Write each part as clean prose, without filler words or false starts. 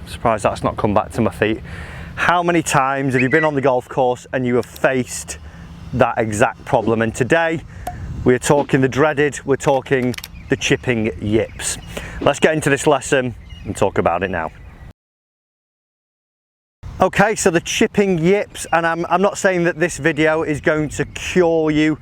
Surprised that's not come back to my feet. How many times have you been on the golf course and you have faced that exact problem? And today we're talking the dreaded, we're talking the chipping yips. Let's get into this lesson and talk about it now. Okay, so the chipping yips, and I'm not saying that this video is going to cure you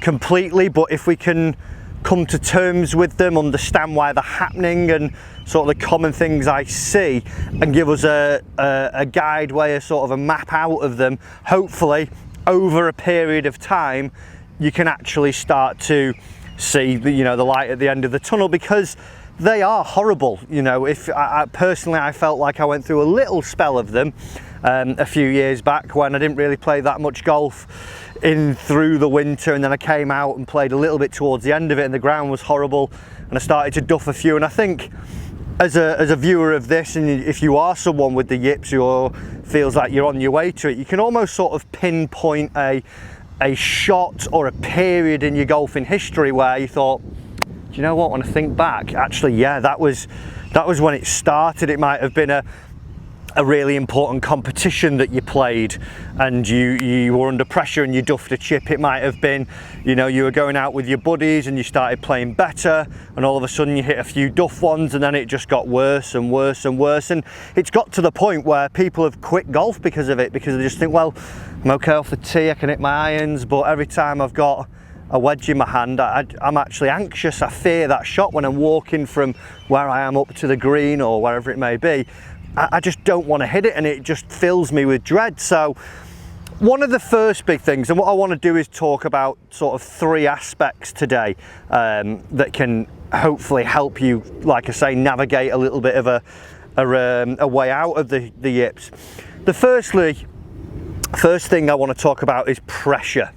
completely, but if we can come to terms with them, understand why they're happening and sort of the common things I see, and give us a guide way, a sort of a map out of them, hopefully over a period of time you can actually start to see the, the light at the end of the tunnel, because they are horrible. If personally I felt like I went through a little spell of them a few years back when I didn't really play that much golf through the winter, and then I came out and played a little bit towards the end of it and the ground was horrible and I started to duff a few. And I think as a viewer of this, and if you are someone with the yips or feels like you're on your way to it, you can almost sort of pinpoint a shot or a period in your golfing history where you thought, do you know what, when I think back, actually, yeah, that was when it started. It might have been a really important competition that you played and you were under pressure and you duffed a chip. It might have been, you were going out with your buddies and you started playing better and all of a sudden you hit a few duff ones, and then it just got worse and worse and worse. And it's got to the point where people have quit golf because of it, because they just think, well, I'm okay off the tee, I can hit my irons, but every time I've got a wedge in my hand, I'm actually anxious. I fear that shot when I'm walking from where I am up to the green or wherever it may be. I just don't want to hit it, and it just fills me with dread. So one of the first big things, and what I want to do is talk about sort of three aspects today that can hopefully help you, like I say, navigate a little bit of a way out of the yips. The first thing I want to talk about is pressure.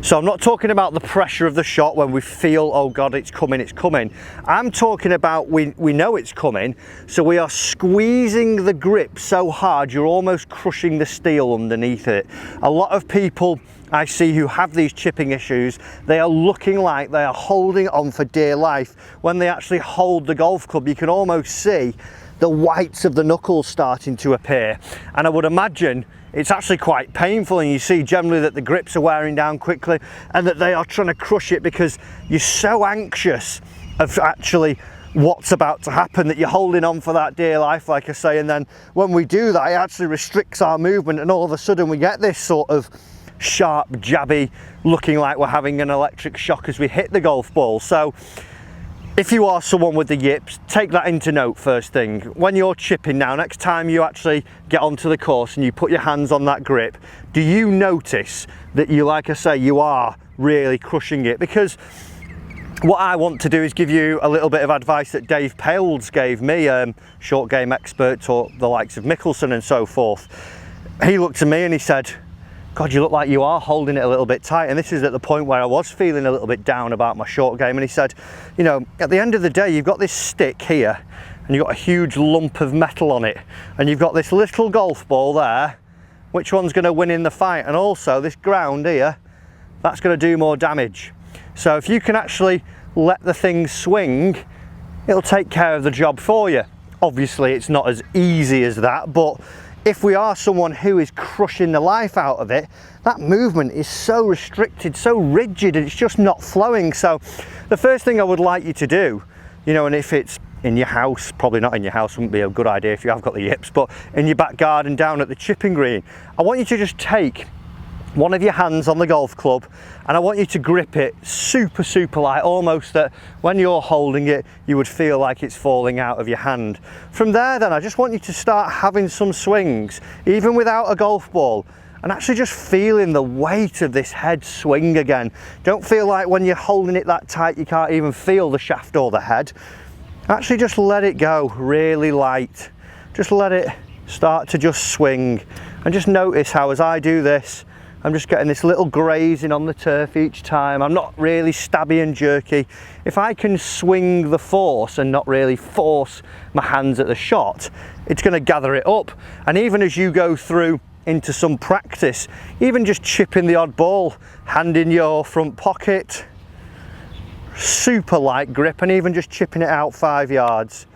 So I'm not talking about the pressure of the shot when we feel, oh God, it's coming, it's coming. I'm talking about we know it's coming, so we are squeezing the grip so hard you're almost crushing the steel underneath it. A lot of people I see who have these chipping issues, they are looking like they are holding on for dear life. When they actually hold the golf club, you can almost see the whites of the knuckles starting to appear. And I would imagine it's actually quite painful, and you see generally that the grips are wearing down quickly and that they are trying to crush it because you're so anxious of actually what's about to happen that you're holding on for that dear life, like I say. And then when we do that, it actually restricts our movement, and all of a sudden we get this sort of sharp, jabby, looking like we're having an electric shock as we hit the golf ball. So if you are someone with the yips, take that into note first thing. When you're chipping now, next time you actually get onto the course and you put your hands on that grip, do you notice that you, like I say, you are really crushing it? Because what I want to do is give you a little bit of advice that Dave Pales gave me, short game expert, to the likes of Mickelson and so forth. He looked at me and he said, God, you look like you are holding it a little bit tight. And this is at the point where I was feeling a little bit down about my short game. And he said, at the end of the day, you've got this stick here and you've got a huge lump of metal on it. And you've got this little golf ball there. Which one's going to win in the fight? And also this ground here, that's going to do more damage. So if you can actually let the thing swing, it'll take care of the job for you. Obviously, it's not as easy as that, but if we are someone who is crushing the life out of it, that movement is so restricted, so rigid, and it's just not flowing. So the first thing I would like you to do, and if it's in your house, probably not in your house, wouldn't be a good idea if you have got the yips, but in your back garden down at the chipping green, I want you to just take one of your hands on the golf club and I want you to grip it super, super light, almost that when you're holding it, you would feel like it's falling out of your hand. From there then, I just want you to start having some swings, even without a golf ball, and actually just feeling the weight of this head swing again. Don't feel like when you're holding it that tight, you can't even feel the shaft or the head. Actually just let it go really light. Just let it start to just swing, and just notice how as I do this, I'm just getting this little grazing on the turf each time. I'm not really stabby and jerky. If I can swing the force and not really force my hands at the shot, it's going to gather it up. And even as you go through into some practice, even just chipping the odd ball, hand in your front pocket, super light grip, and even just chipping it out 5 yards,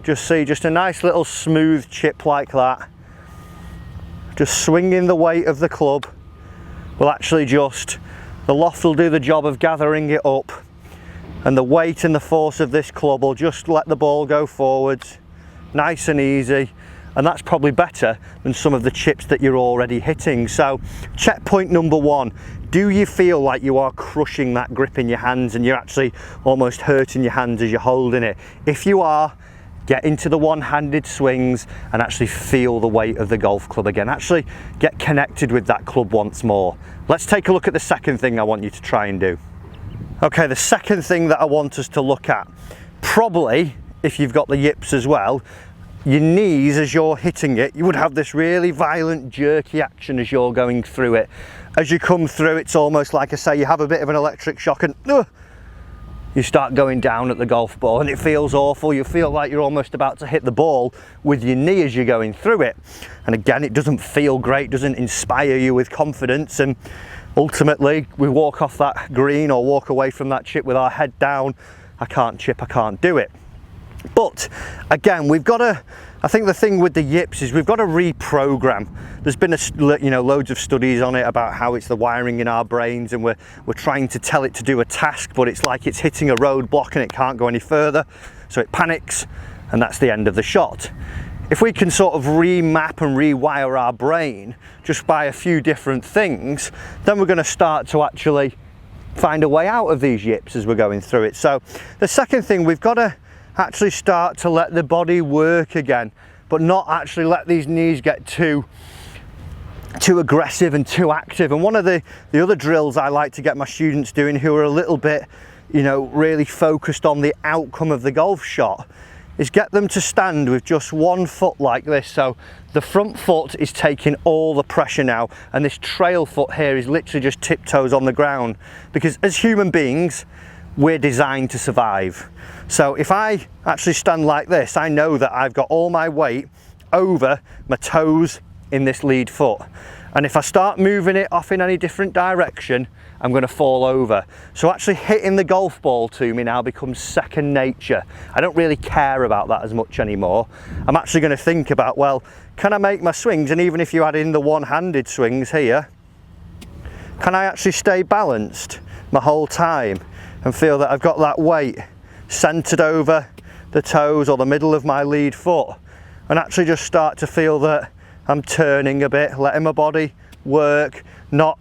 just see just a nice little smooth chip like that. Just swinging the weight of the club will actually just, the loft will do the job of gathering it up, and the weight and the force of this club will just let the ball go forwards, nice and easy. And that's probably better than some of the chips that you're already hitting. So checkpoint number one, do you feel like you are crushing that grip in your hands and you're actually almost hurting your hands as you're holding it? If you are, get into the one-handed swings and actually feel the weight of the golf club again. Actually get connected with that club once more. Let's take a look at the second thing I want you to try and do. Okay, the second thing that I want us to look at, probably if you've got the yips as well, your knees as you're hitting it, you would have this really violent jerky action as you're going through it. As you come through, it's almost like I say, you have a bit of an electric shock and you start going down at the golf ball and it feels awful. You feel like you're almost about to hit the ball with your knee as you're going through it. And again, it doesn't feel great, doesn't inspire you with confidence, and ultimately we walk off that green or walk away from that chip with our head down. I can't chip, I can't do it. But again, we've got to, I think the thing with the yips is we've got to reprogram. There's been loads of studies on it about how it's the wiring in our brains, and we're trying to tell it to do a task, but it's like it's hitting a roadblock and it can't go any further, so it panics and that's the end of the shot. If we can sort of remap and rewire our brain just by a few different things, then we're going to start to actually find a way out of these yips as we're going through it. So the second thing, we've got to actually start to let the body work again, but not actually let these knees get too aggressive and too active. And one of the other drills I like to get my students doing who are a little bit, really focused on the outcome of the golf shot, is get them to stand with just one foot like this. So the front foot is taking all the pressure now, and this trail foot here is literally just tiptoes on the ground, because as human beings, we're designed to survive. So if I actually stand like this, I know that I've got all my weight over my toes in this lead foot. And if I start moving it off in any different direction, I'm going to fall over. So actually hitting the golf ball to me now becomes second nature. I don't really care about that as much anymore. I'm actually going to think about, well, can I make my swings? And even if you add in the one-handed swings here, can I actually stay balanced my whole time and feel that I've got that weight centered over the toes or the middle of my lead foot, and actually just start to feel that I'm turning a bit, letting my body work, not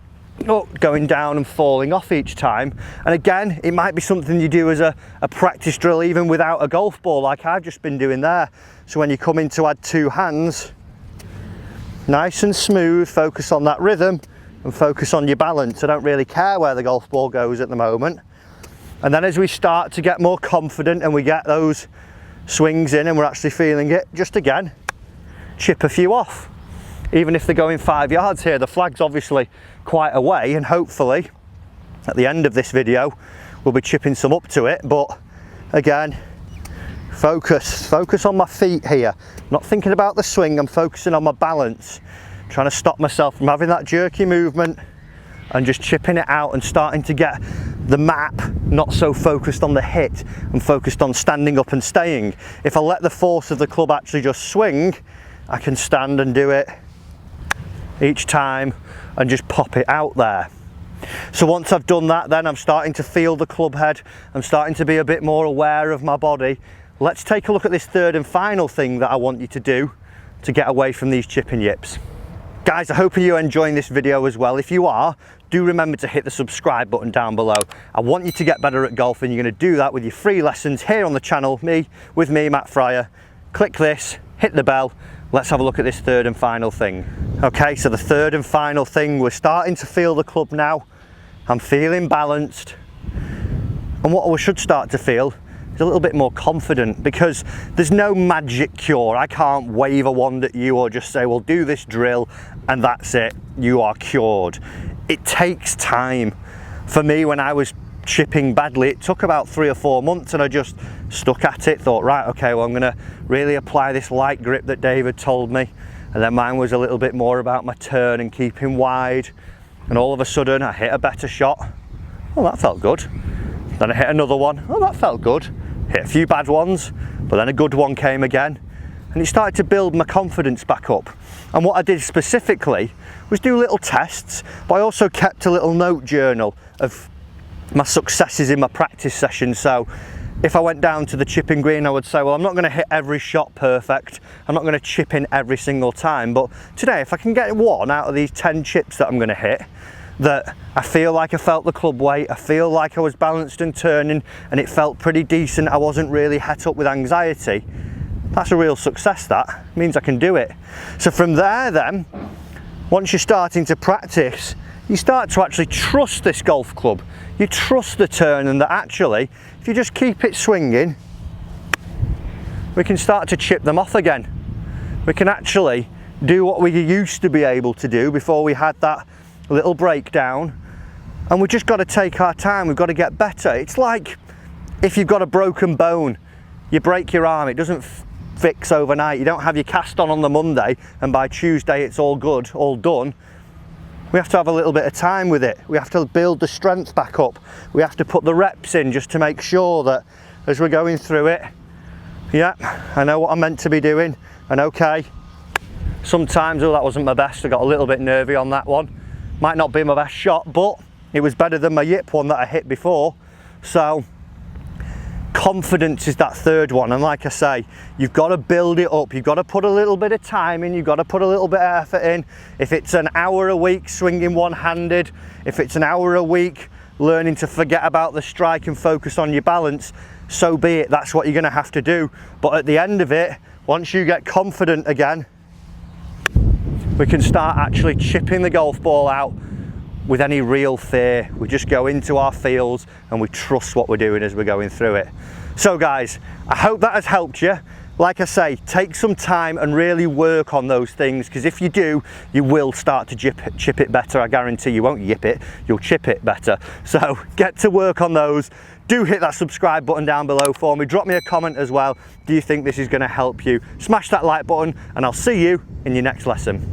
going down and falling off each time. And again, it might be something you do as a practice drill even without a golf ball like I've just been doing there. So when you come in to add two hands, nice and smooth, focus on that rhythm and focus on your balance. I don't really care where the golf ball goes at the moment. And then as we start to get more confident and we get those swings in and we're actually feeling it, just again, chip a few off. Even if they're going 5 yards here, the flag's obviously quite a way, and hopefully at the end of this video we'll be chipping some up to it. But again, focus on my feet here. I'm not thinking about the swing, I'm focusing on my balance, trying to stop myself from having that jerky movement and just chipping it out and starting to get the map not so focused on the hit and focused on standing up and staying. If I let the force of the club actually just swing, I can stand and do it each time and just pop it out there. So once I've done that, then I'm starting to feel the club head, I'm starting to be a bit more aware of my body. Let's take a look at this third and final thing that I want you to do to get away from these chipping yips. Guys, I hope you're enjoying this video as well. If you are, do remember to hit the subscribe button down below. I want you to get better at golf, and you're going to do that with your free lessons here on the channel, with me, Matt Fryer. Click this, hit the bell. Let's have a look at this third and final thing. Okay, so the third and final thing, we're starting to feel the club now. I'm feeling balanced. And what we should start to feel is a little bit more confident, because there's no magic cure. I can't wave a wand at you or just say, well, do this drill and that's it, you are cured. It takes time. For me, when I was chipping badly, it took about 3 or 4 months, and I just stuck at it, thought, right, okay, well, I'm gonna really apply this light grip that David told me. And then mine was a little bit more about my turn and keeping wide. And all of a sudden I hit a better shot. Oh, that felt good. Then I hit another one. Oh, that felt good. hit a few bad ones, but then a good one came again, and it started to build my confidence back up. And what I did specifically was do little tests, but I also kept a little note journal of my successes in my practice sessions. So if I went down to the chipping green, I would say, well, I'm not going to hit every shot perfect, I'm not going to chip in every single time, but today if I can get one out of these 10 chips that I'm going to hit, that I feel like I felt the club weight, I feel like I was balanced and turning, and it felt pretty decent, I wasn't really het up with anxiety, that's a real success. That means I can do it. So from there then, once you're starting to practice, you start to actually trust this golf club. You trust the turn, and that actually, if you just keep it swinging, we can start to chip them off again. We can actually do what we used to be able to do before we had that little breakdown, and we've just got to take our time, we've got to get better. It's like if you've got a broken bone, you break your arm, it doesn't fix overnight. You don't have your cast on the Monday and by Tuesday it's all good, all done. We have to have a little bit of time with it. We have to build the strength back up. We have to put the reps in just to make sure that as we're going through it, yeah, I know what I'm meant to be doing, and okay, sometimes, oh, that wasn't my best, I got a little bit nervy on that one. Might not be my best shot, but it was better than my yip one that I hit before. So confidence is that third one, and like I say, you've got to build it up, you've got to put a little bit of time in, you've got to put a little bit of effort in. If it's an hour a week swinging one-handed, if it's an hour a week learning to forget about the strike and focus on your balance, so be it, that's what you're going to have to do. But at the end of it, once you get confident again, we can start actually chipping the golf ball out with any real fear. We just go into our feels and we trust what we're doing as we're going through it. So guys, I hope that has helped you. Like I say, take some time and really work on those things, because if you do, you will start to chip it better. I guarantee you won't yip it, you'll chip it better. So get to work on those. Do hit that subscribe button down below for me. Drop me a comment as well. Do you think this is going to help you? Smash that like button, and I'll see you in your next lesson.